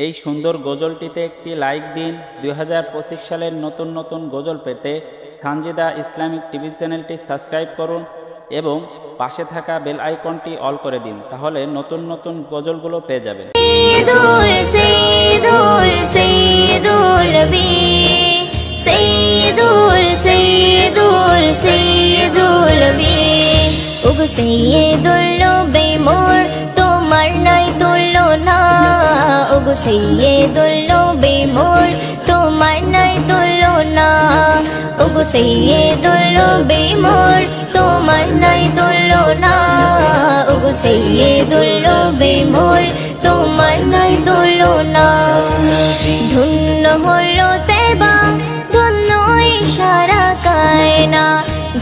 এই সুন্দর গজলটিতে একটি লাইক দিন। 2025 সালের নতুন নতুন গজল পেতে সানজিদা ইসলামিক টিভি চ্যানেলটি সাবস্ক্রাইব করুন এবং পাশে থাকা বেল আইকনটি অল করে দিন, তাহলে নতুন নতুন গজলগুলো পেয়ে যাবেন। তোমার নাই তুলনা, ওগো সাইয়্যিদুল নবী মোর তোমার নাই তুলনা, ওগো সাইয়্যিদুল নবী মোর তোমার নাই তুলনা, ওগো সাইয়্যিদুল নবী মোর তোমার নাই তুলনা। ধন্য হলো তেবা ধন্য ইশারা কায়না,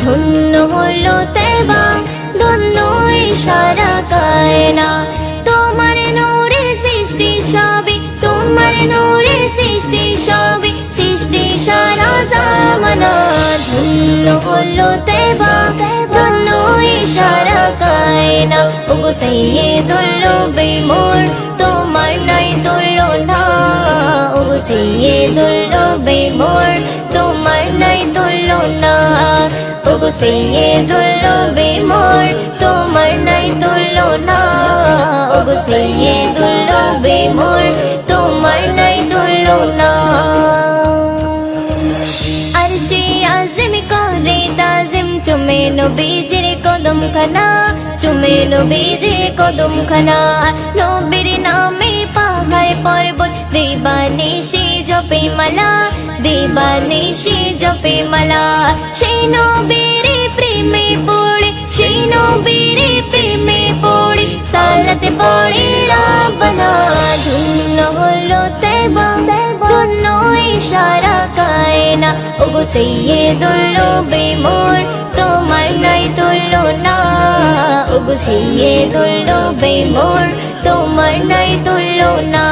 ধন্য হলো তেবা ধন্য ইশারা কায়না। তোমার নূরে সৃষ্টি সবই, তোমার নূরে সৃষ্টি সবই, সৃষ্টি সারা জামানা। ধন্য হলো তেবা ধন্য ইশারা কায়না, ওগো সাইয়্যিদুল নবী মোর তোমার নাই তুলনা, ওগো সাইয়্যিদুল নবী মোর তোমার নাই তুলনা, ওগো সাইয়্যিদুল নবী মোর তোমার নাই তুলনা, ওগো সাইয়্যিদুল নবী মোর তোমার নাই তুলনা। আরশে আযম করে তাজিম চুমে নবীজির কদম খানা, চুমে নবীজির কদম খানা। নবীর নামে পাহাড় পর্বত দিবানিশি জপে মালা, দিবানিশি জপে মালা। সেই নবীর প্রেমে পড়ে, সেই নবীর প্রেমে পড়ে সালাতে পড়ে রাব্বানা। ধন্য হলো তেবা ধন্য ইশারা কায়না, ওগো সাইয়্যিদুল নবী মোর তোমার নাই তুলনা, ওগো সাইয়্যিদুল নবী মোর তোমার নাই তুলনা,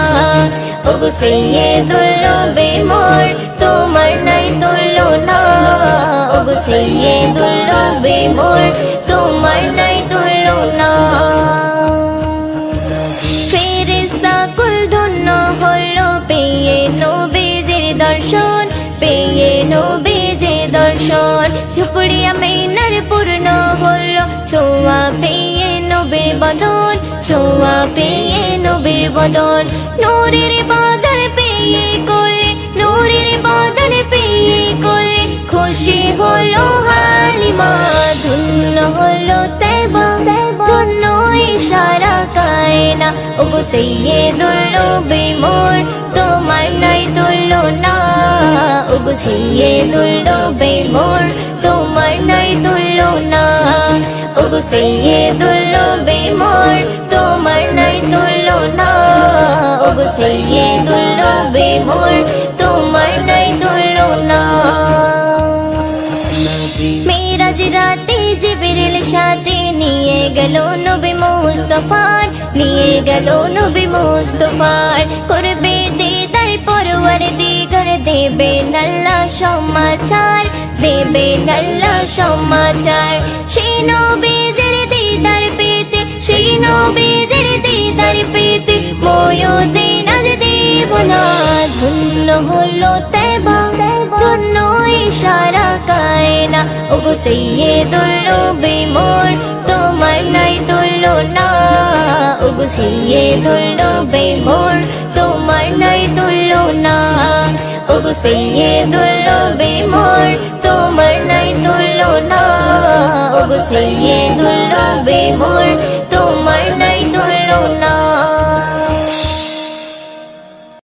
ওগো সাইয়্যিদুল নবী মোর তোমার নাই তুলনা, ওগো সাইয়্যিদুল নবী মোর তোমার নাই তুলনা। ফেরেশতা কুল ধন্য হলো পেয়ে নবীজির দর্শন, পেয়ে নবীজির দর্শন। শুকরিয়া মিনার পূর্ণ হলো ছোঁয়া পেয়ে নবীর বদন, ছোঁয়া পেয়ে নবীর বদন। নূরের বাদল পেয়ে কোলে, নূরের বাদল পেয়ে কোলে খুশি হলো হালিমা। ধন্য হলো তেবা ধন্য ইশারা কায়না, ওগো সাইয়্যিদুল নবী মোর তোমার নাই তুলনা, ওগো সাইয়্যিদুল নবী মোর তোমার নাই তুলনা, ওগো সাইয়্যিদুল নবী মোর তোমার নাই তুলনা, ওগো সাইয়্যিদুল নবী মোর তোমার নাই তুলনা। মেরাজ রাতে জিবরিল সাথে নিয়ে গেল নবী মুস্তাফার, নিয়ে গেল নবী মুস্তাফার। করবে দিদার পরওয়ারদিগার, দেবেন আল্লাহ সমাচার, দেবেন আল্লাহ সমাচার। সেই নবীজির দিদার পেতে, সেই নবীজির দিদার পেতে ময়ূদিন আজ দেবনা। ধন্য হলো তেবা ধন্য ইশারা কায়না, ওগো সাইয়্যিদুল নবী মোর তোমার নাই তুলনা, ওগো সাইয়্যিদুল নবী মোর তোমার নাই তুলনা, ওগো সাইয়্যিদুল নবী মোর তোমার নাই তুলনা, ওগো সাইয়্যিদুল নবী মোর তোমার